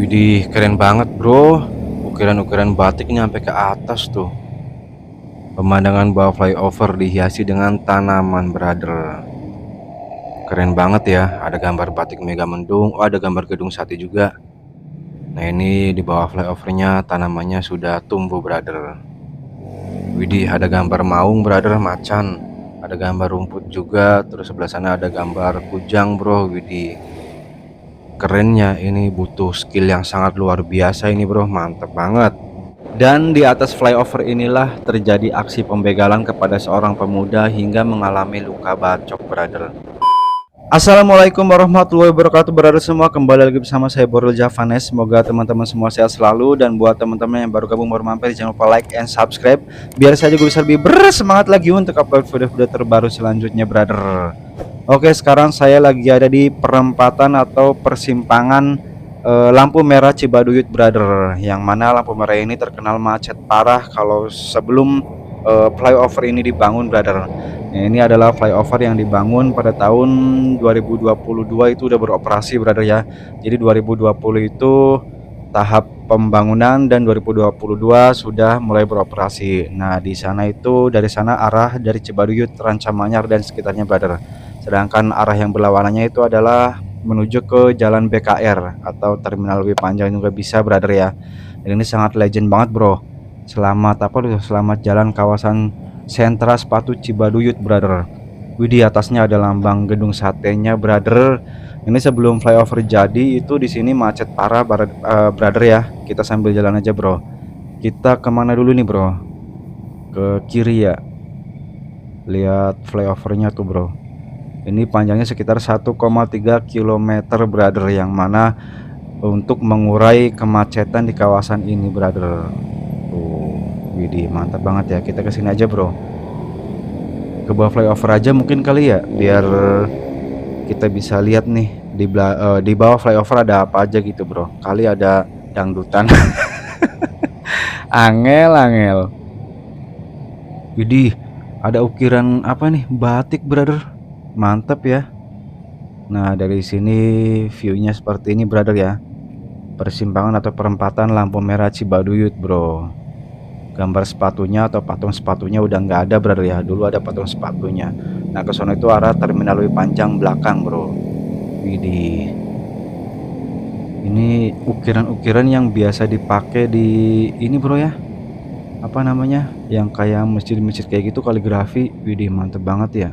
Widih, keren banget bro. Ukiran-ukiran batiknya sampai ke atas tuh. Pemandangan bawah flyover dihiasi dengan tanaman, brother. Keren banget ya. Ada gambar batik Megamendung. Oh, ada gambar gedung sate juga. Nah, ini di bawah flyovernya tanamannya sudah tumbuh, brother. Widih, ada gambar maung, brother, macan. Ada gambar rumput juga. Terus sebelah sana ada gambar kujang, bro. Widih, kerennya ini butuh skill yang sangat luar biasa ini, bro. Mantep banget. Dan di atas flyover inilah terjadi aksi pembegalan kepada seorang pemuda hingga mengalami luka bacok, brother. Assalamualaikum warahmatullahi wabarakatuh, brother semua. Kembali lagi bersama saya Boril Javanes. Semoga teman-teman semua sehat selalu. Dan buat teman-teman yang baru gabung, baru mampir, jangan lupa like and subscribe biar saya juga bisa lebih bersemangat lagi untuk upload video-video terbaru selanjutnya, brother. Oke, sekarang saya lagi ada di perempatan atau persimpangan lampu merah Cibaduyut, brother. Yang mana lampu merah ini terkenal macet parah kalau sebelum flyover ini dibangun, brother. Nah, ini adalah flyover yang dibangun pada tahun 2022, itu udah beroperasi, brother ya. Jadi 2020 itu tahap pembangunan dan 2022 sudah mulai beroperasi. Nah, di sana itu dari sana arah dari Cibaduyut, Rancamanyar dan sekitarnya, brother. Sedangkan arah yang berlawanannya itu adalah menuju ke Jalan BKR atau Terminal Lebih Panjang juga bisa, brother ya. Dan ini sangat legend banget, bro. Selamat apa tuh? Selamat jalan kawasan sentra sepatu Cibaduyut, brother. Wih, di atasnya ada lambang gedung satenya, brother. Ini sebelum flyover jadi itu di sini macet parah, brother ya. Kita sambil jalan aja, bro. Kita kemana dulu nih, bro? Ke kiri ya. Lihat flyovernya tuh, bro. Ini panjangnya sekitar 1,3 km, brother, yang mana untuk mengurai kemacetan di kawasan ini, brother. Tuh, widih, mantap banget ya. Kita kesini aja, bro. Ke bawah flyover aja mungkin kali ya, biar kita bisa lihat nih di bawah flyover ada apa aja gitu, bro. Kali ada dangdutan. Angel. Widih, ada ukiran apa nih? Batik, brother. Mantap ya. Nah, dari sini view-nya seperti ini, brother ya. Persimpangan atau perempatan lampu merah Cibaduyut, bro. Gambar sepatunya atau patung sepatunya udah nggak ada, brother ya. Dulu ada patung sepatunya. Nah, ke sana itu arah Terminal Lebih Panjang belakang, bro. Widih, ini ukiran-ukiran yang biasa dipakai di ini, bro ya. Apa namanya, yang kayak masjid-masjid kayak gitu, kaligrafi. Widih, mantep banget ya.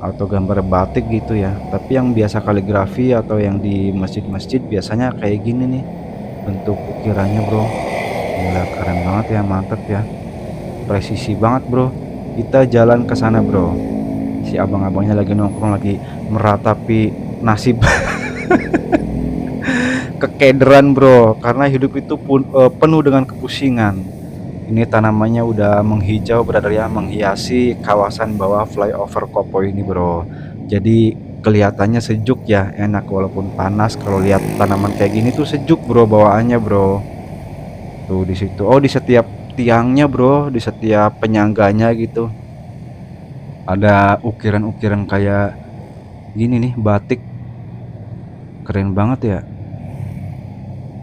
Atau gambar batik gitu ya. Tapi yang biasa kaligrafi atau yang di masjid-masjid biasanya kayak gini nih bentuk ukirannya, bro. Gila, keren banget ya, mantep ya. Presisi banget, bro. Kita jalan ke sana, bro. Si abang-abangnya lagi nongkrong, lagi meratapi nasib. Kekederan, bro, karena hidup itu pun penuh dengan kepusingan. Ini tanamannya udah menghijau, brother ya, menghiasi kawasan bawah flyover Kopo ini, bro. Jadi kelihatannya sejuk ya, enak walaupun panas. Kalau lihat tanaman kayak gini tuh sejuk, bro, bawaannya, bro. Tuh di situ. Oh, di setiap tiangnya, bro, di setiap penyangganya gitu. Ada ukiran-ukiran kayak gini nih, batik. Keren banget ya.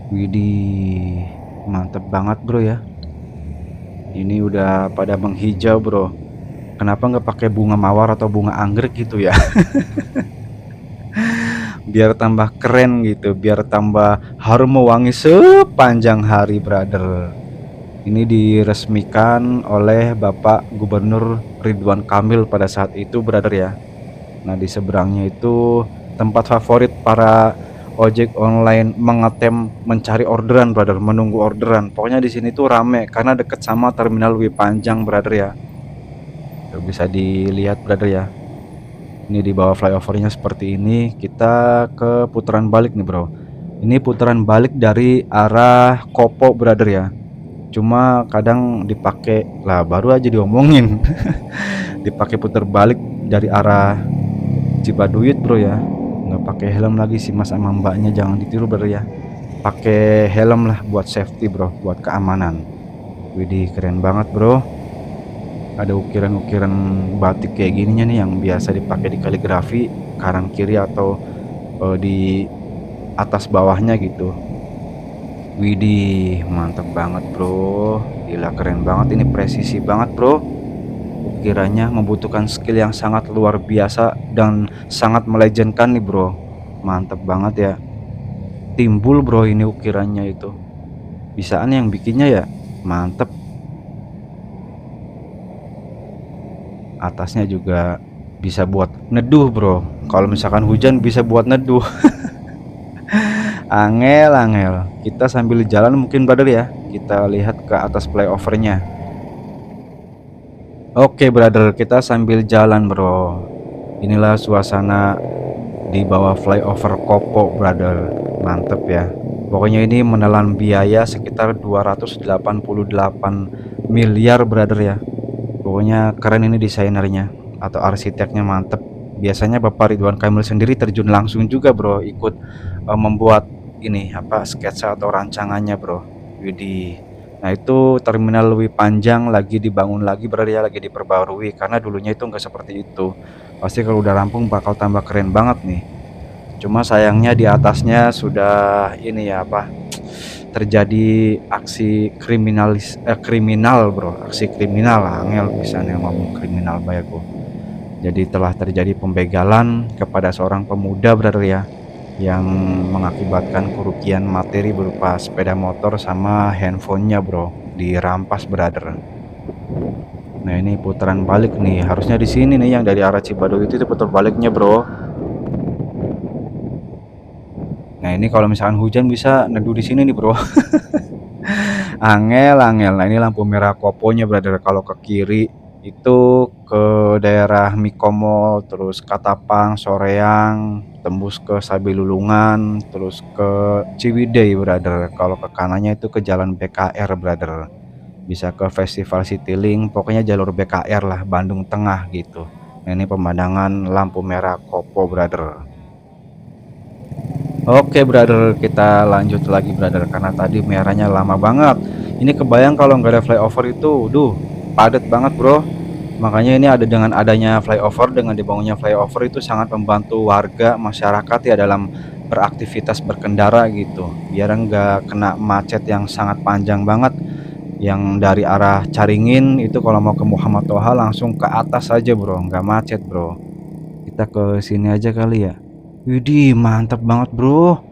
Widih, mantep banget, bro ya. Ini udah pada menghijau, bro. Kenapa nggak pakai bunga mawar atau bunga anggrek gitu ya? Biar tambah keren gitu, biar tambah harum wangi sepanjang hari, brother. Ini diresmikan oleh Bapak Gubernur Ridwan Kamil pada saat itu, brother ya. Nah, di seberangnya itu tempat favorit para ojek online mengetem mencari orderan, brother, menunggu orderan. Pokoknya di sini tuh rame karena deket sama Terminal Lebih Panjang, brother ya. Tuh, bisa dilihat, brother ya. Ini di bawah flyovernya seperti ini. Kita ke putaran balik nih, bro. Ini putaran balik dari arah Kopo, brother ya. Cuma kadang dipakai lah, baru aja diomongin. Dipakai putar balik dari arah Cibaduyut, bro ya. Nggak pakai helm lagi sih mas sama mbaknya, jangan ditiru, bro ya. Pakai helm lah buat safety, bro, buat keamanan. Widih, keren banget, bro. Ada ukiran-ukiran batik kayak gininya nih yang biasa dipakai di kaligrafi kanan kiri atau di atas bawahnya gitu. Widih, mantep banget bro. Gila keren banget ini, presisi banget bro. Ukiranya membutuhkan skill yang sangat luar biasa dan sangat melejenkan nih bro. Mantep banget ya. Timbul bro ini ukirannya itu. Bisaan yang bikinnya ya. Mantep. Atasnya juga bisa buat neduh bro. Kalau misalkan hujan bisa buat neduh. Angel, angel. Kita sambil jalan mungkin brother ya. Kita lihat ke atas flyovernya. Oke brother, kita sambil jalan bro. Inilah suasana di bawah flyover Kopo brother. Mantep ya. Pokoknya ini menelan biaya sekitar 288 miliar brother ya. Pokoknya keren ini desainernya atau arsiteknya, mantep. Biasanya Bapak Ridwan Kamil sendiri terjun langsung juga bro, ikut membuat ini apa sketsa atau rancangannya bro. Widih. Nah itu terminal Lewi Panjang lagi dibangun lagi berarti ya, lagi diperbarui karena dulunya itu enggak seperti itu. Pasti kalau udah rampung bakal tambah keren banget nih. Cuma sayangnya di atasnya sudah ini ya apa, terjadi aksi kriminal bro, aksi kriminal angel bisa nih ngomong kriminal bayaku. Jadi telah terjadi pembegalan kepada seorang pemuda brother ya, yang mengakibatkan kerugian materi berupa sepeda motor sama handphonenya bro, dirampas brother. Nah ini putaran balik nih, harusnya di sini nih yang dari arah Cibadoy itu putar baliknya bro. Nah ini kalau misalkan hujan bisa neduh di sini nih bro. Angel, angel. Nah ini lampu merah Koponya brother. Kalau ke kiri itu ke daerah Mikomo, terus Katapang, Soreang, tembus ke Sabilulungan, terus ke Ciwidey brother. Kalau ke kanannya itu ke jalan BKR brother, bisa ke Festival Citylink, pokoknya jalur BKR lah, Bandung Tengah gitu. Nah ini pemandangan lampu merah Kopo brother. Oke brother, kita lanjut lagi brother, karena tadi merahnya lama banget. Ini kebayang kalau nggak ada flyover itu, duh, padat banget bro. Makanya ini ada, dengan adanya flyover, dengan dibangunnya flyover itu sangat membantu warga masyarakat ya dalam beraktivitas berkendara gitu. Biar nggak kena macet yang sangat panjang banget. Yang dari arah Caringin itu kalau mau ke Muhammad Toha langsung ke atas aja bro, nggak macet bro. Kita ke sini aja kali ya. Widih, mantap banget bro.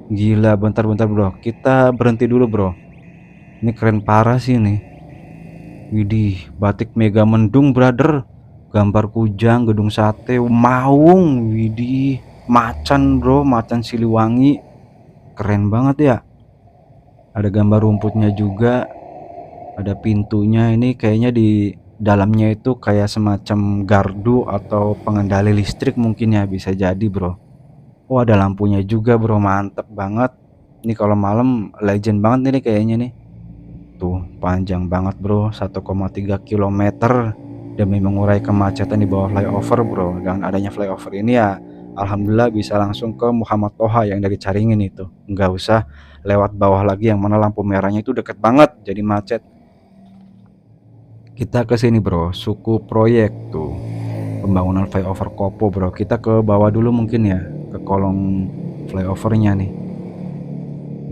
Gila, bentar-bentar bro, kita berhenti dulu bro. Ini keren parah sih nih. Widih, batik Mega Mendung brother, gambar kujang, gedung sate, maung. Widih, macan bro, macan Siliwangi, keren banget ya. Ada gambar rumputnya juga, ada pintunya. Ini kayaknya di dalamnya itu kayak semacam gardu atau pengendali listrik mungkin ya, bisa jadi bro. Oh ada lampunya juga bro, mantep banget. Ini kalau malam legend banget ini kayaknya nih. Tuh panjang banget bro, 1,3 kilometer demi mengurai kemacetan di bawah flyover bro. Dengan adanya flyover ini ya alhamdulillah bisa langsung ke Muhammad Toha yang dari Caringin itu. Nggak usah lewat bawah lagi yang mana lampu merahnya itu deket banget jadi macet. Kita ke sini bro, suku proyek tuh. Pembangunan flyover Kopo bro. Kita ke bawah dulu mungkin ya, ke kolong flyovernya nih.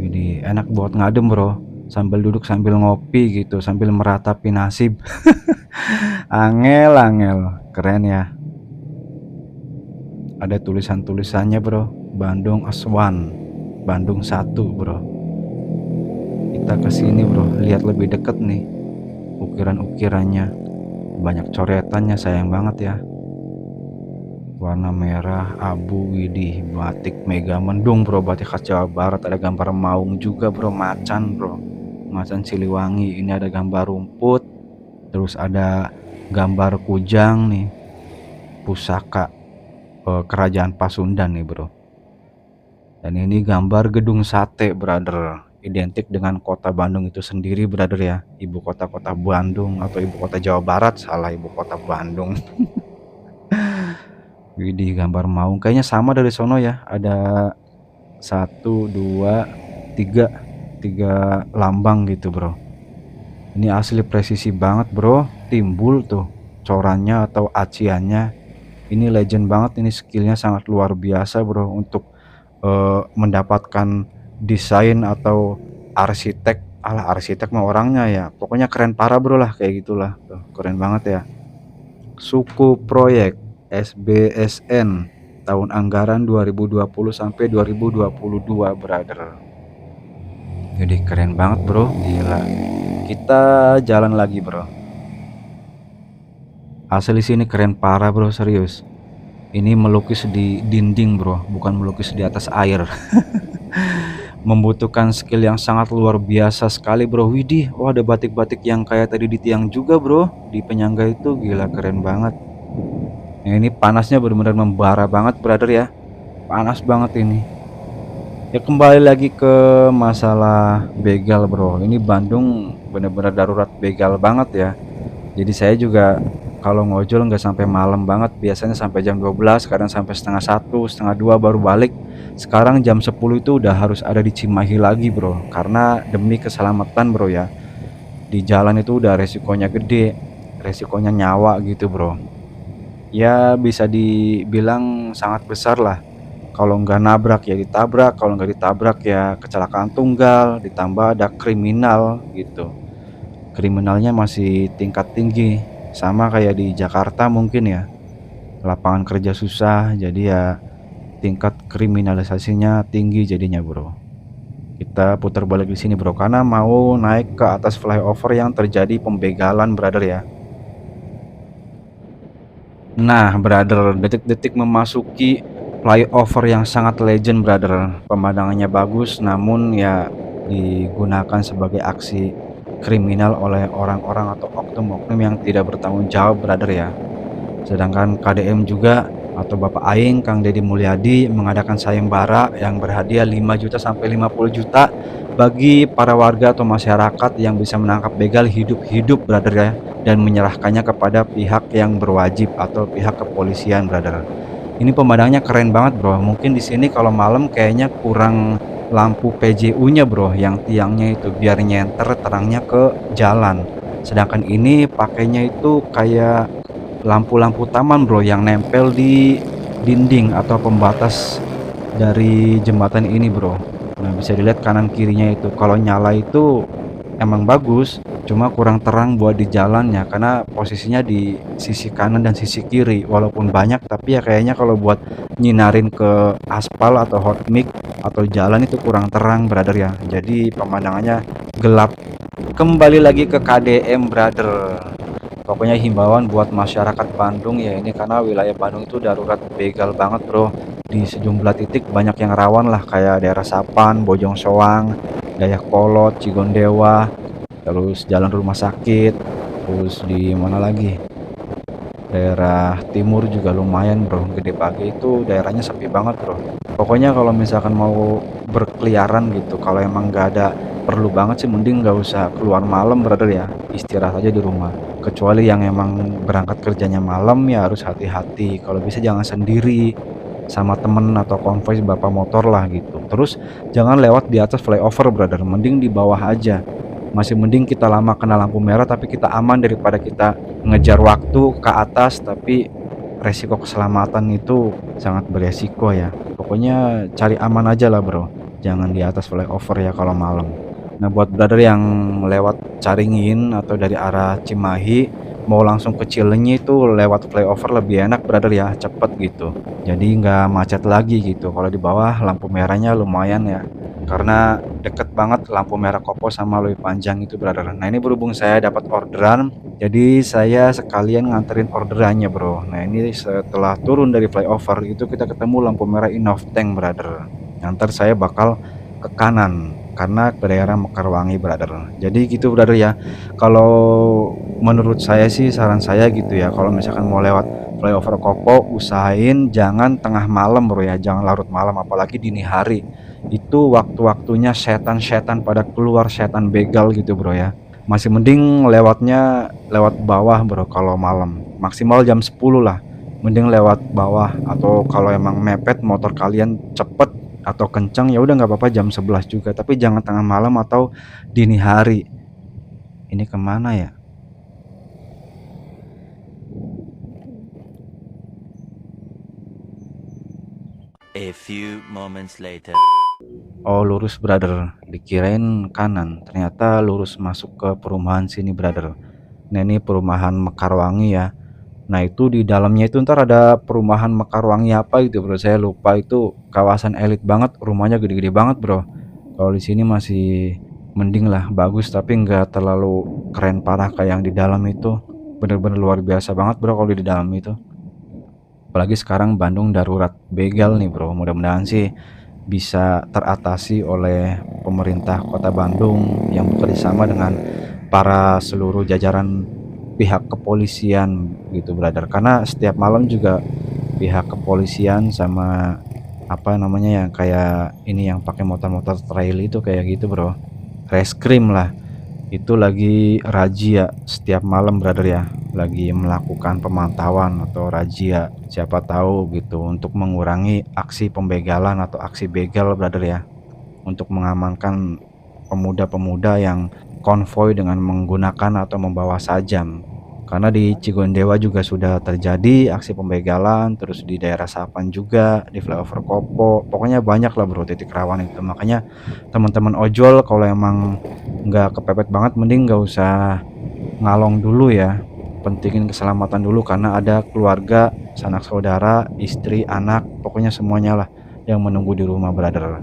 Jadi enak buat ngadem bro, sambil duduk sambil ngopi gitu, sambil meratapi nasib. Angel, angel, keren ya. Ada tulisan-tulisannya bro, Bandung Aswan, Bandung 1 bro. Kita ke sini bro, lihat lebih deket nih ukiran-ukirannya, banyak coretannya, sayang banget ya. Warna merah abu, widih, batik Mega Mendung bro, batik khas Jawa Barat. Ada gambar maung juga bro, macan bro, macan Siliwangi. Ini ada gambar rumput, terus ada gambar kujang nih, pusaka kerajaan Pasundan nih bro. Dan ini gambar gedung sate brother, identik dengan kota Bandung itu sendiri brother ya, ibu kota Bandung atau ibu kota Jawa Barat, salah, ibu kota Bandung. Widih, gambar maung kayaknya sama dari sono ya, ada 1 2 3 lambang gitu bro. Ini asli presisi banget bro, timbul tuh corannya atau aciannya. Ini legend banget, ini skillnya sangat luar biasa bro untuk mendapatkan desain atau arsitek, alah arsitek mah orangnya ya, pokoknya keren parah bro lah, kayak gitulah tuh, keren banget ya. Suku Proyek SBSN tahun anggaran 2020 sampai 2022 brother. Jadi keren banget bro, gila. Kita jalan lagi bro. Asli sini keren parah bro, serius. Ini melukis di dinding bro, bukan melukis di atas air. Membutuhkan skill yang sangat luar biasa sekali bro. Widih, oh ada batik-batik yang kayak tadi di tiang juga bro, di penyangga itu, gila keren banget. Nah, ini panasnya benar-benar membara banget brother ya, panas banget ini. Ya kembali lagi ke masalah begal bro, ini Bandung benar-benar darurat begal banget ya. Jadi saya juga kalau ngojol nggak sampai malam banget, biasanya sampai jam 12, kadang sampai setengah satu, setengah dua baru balik. Sekarang jam 10 itu udah harus ada di Cimahi lagi bro, karena demi keselamatan bro ya. Di jalan itu udah resikonya gede, resikonya nyawa gitu bro. Ya bisa dibilang sangat besar lah. Kalau nggak nabrak ya ditabrak, kalau nggak ditabrak ya kecelakaan tunggal, ditambah ada kriminal gitu. Kriminalnya masih tingkat tinggi, sama kayak di Jakarta mungkin ya. Lapangan kerja susah, jadi ya tingkat kriminalisasinya tinggi jadinya bro. Kita putar balik di sini bro, karena mau naik ke atas flyover yang terjadi pembegalan brother ya. Nah brother, detik-detik memasuki flyover yang sangat legend brother. Pemandangannya bagus, namun ya digunakan sebagai aksi kriminal oleh orang-orang atau oknum-oknum yang tidak bertanggung jawab brother ya. Sedangkan KDM juga atau Bapak Aing Kang Deddy Mulyadi mengadakan sayembara yang berhadiah 5 juta sampai 50 juta bagi para warga atau masyarakat yang bisa menangkap begal hidup-hidup brother ya, dan menyerahkannya kepada pihak yang berwajib atau pihak kepolisian brother. Ini pemandangannya keren banget bro. Mungkin di sini kalau malam kayaknya kurang lampu PJU-nya bro, yang tiangnya itu biar nyenter terangnya ke jalan. Sedangkan ini pakainya itu kayak lampu-lampu taman bro, yang nempel di dinding atau pembatas dari jembatan ini bro. Nah bisa dilihat kanan kirinya itu, kalau nyala itu emang bagus, cuma kurang terang buat di jalannya karena posisinya di sisi kanan dan sisi kiri. Walaupun banyak tapi ya kayaknya kalau buat nyinarin ke aspal atau hot mix atau jalan itu kurang terang brother ya, jadi pemandangannya gelap. Kembali lagi ke KDM brother. Pokoknya himbauan buat masyarakat Bandung ya, ini karena wilayah Bandung itu darurat begal banget bro. Di sejumlah titik banyak yang rawan lah, kayak daerah Sapan, Bojong Soang, Dayakolot, Cigondewa, terus Jalan Rumah Sakit, terus di mana lagi? Daerah timur juga lumayan bro, Gede Bage itu daerahnya sepi banget bro. Pokoknya kalau misalkan mau berkeliaran gitu, kalau emang nggak ada perlu banget sih, mending nggak usah keluar malam brother ya, istirahat aja di rumah. Kecuali yang emang berangkat kerjanya malam ya harus hati-hati, kalau bisa jangan sendiri, sama temen atau konvoy bapak motor lah gitu. Terus jangan lewat di atas flyover brother, mending di bawah aja. Masih mending kita lama kena lampu merah tapi kita aman, daripada kita ngejar waktu ke atas tapi resiko keselamatan itu sangat beresiko ya. Pokoknya cari aman aja lah bro, jangan di atas flyover ya kalau malam. Nah buat brother yang lewat Caringin atau dari arah Cimahi mau langsung ke Cileunyi itu lewat flyover lebih enak brother ya, cepet gitu. Jadi nggak macet lagi gitu. Kalau di bawah lampu merahnya lumayan ya, karena deket banget lampu merah Kopo sama Leuwi Panjang itu brother. Nah ini berhubung saya dapat orderan, jadi saya sekalian nganterin orderannya bro. Nah ini setelah turun dari flyover itu kita ketemu lampu merah Inofteng brother. Ntar saya bakal ke kanan karena ke daerah Mekarwangi brother. Jadi gitu brother ya. Kalau menurut saya sih, saran saya gitu ya, kalau misalkan mau lewat flyover Kopo usahain jangan tengah malam bro ya, jangan larut malam apalagi dini hari. Itu waktu-waktunya setan-setan pada keluar, setan begal gitu bro ya. Masih mending lewatnya lewat bawah bro kalau malam, maksimal jam 10 lah. Mending lewat bawah, atau kalau emang mepet motor kalian cepet atau kencang ya udah nggak apa-apa jam 11 juga, tapi jangan tengah malam atau dini hari. Ini kemana ya? A few moments later. Oh, lurus brother, dikirain kanan, ternyata lurus masuk ke perumahan sini brother. Nah, ini perumahan Mekarwangi ya. Nah, itu di dalamnya itu ntar ada perumahan Mekarwangi apa gitu bro, saya lupa. Itu kawasan elit banget, rumahnya gede-gede banget bro. Kalau di sini masih mending lah, bagus tapi nggak terlalu keren parah kayak yang di dalam itu. Bener-bener luar biasa banget bro kalau di dalam itu. Apalagi sekarang Bandung darurat begal nih bro, mudah-mudahan sih bisa teratasi oleh pemerintah kota Bandung yang bekerja sama dengan para seluruh jajaran pihak kepolisian gitu brother, karena setiap malam juga pihak kepolisian sama apa namanya yang kayak ini yang pakai motor-motor trail itu kayak gitu bro, reskrim lah, itu lagi razia setiap malam brother ya, lagi melakukan pemantauan atau razia siapa tahu gitu untuk mengurangi aksi pembegalan atau aksi begal brother ya, untuk mengamankan pemuda-pemuda yang konvoy dengan menggunakan atau membawa sajam. Karena di Cigondewa juga sudah terjadi aksi pembegalan, terus di daerah Sapan juga, di flyover Kopo, pokoknya banyak lah bro titik rawan itu. Makanya teman-teman ojol kalau emang nggak kepepet banget, mending nggak usah ngalong dulu ya. Pentingin keselamatan dulu karena ada keluarga, sanak saudara, istri, anak, pokoknya semuanya lah yang menunggu di rumah brother.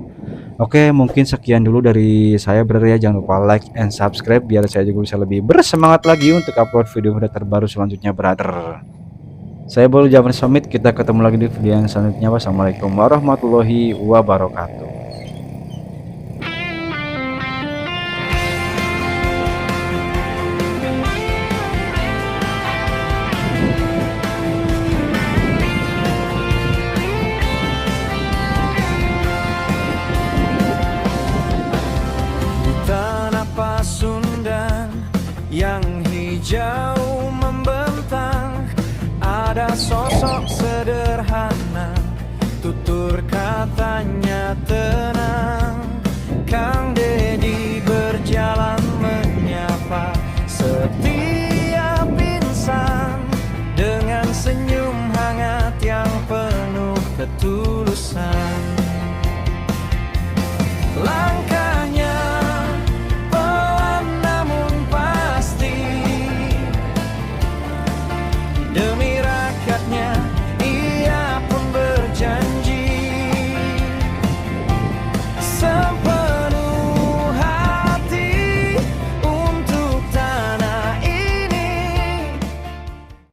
Oke, mungkin sekian dulu dari saya brother ya. Jangan lupa like and subscribe biar saya juga bisa lebih bersemangat lagi untuk upload video-video terbaru selanjutnya brother. Saya baru Jafar Somit, kita ketemu lagi di video yang selanjutnya. Wassalamualaikum warahmatullahi wabarakatuh. Tanah Pasundan yang hijau membentang, ada sosok sederhana, tutur katanya tenang. Kang Dedi berjalan menyapa setiap insan dengan senyum hangat yang penuh ketulusan.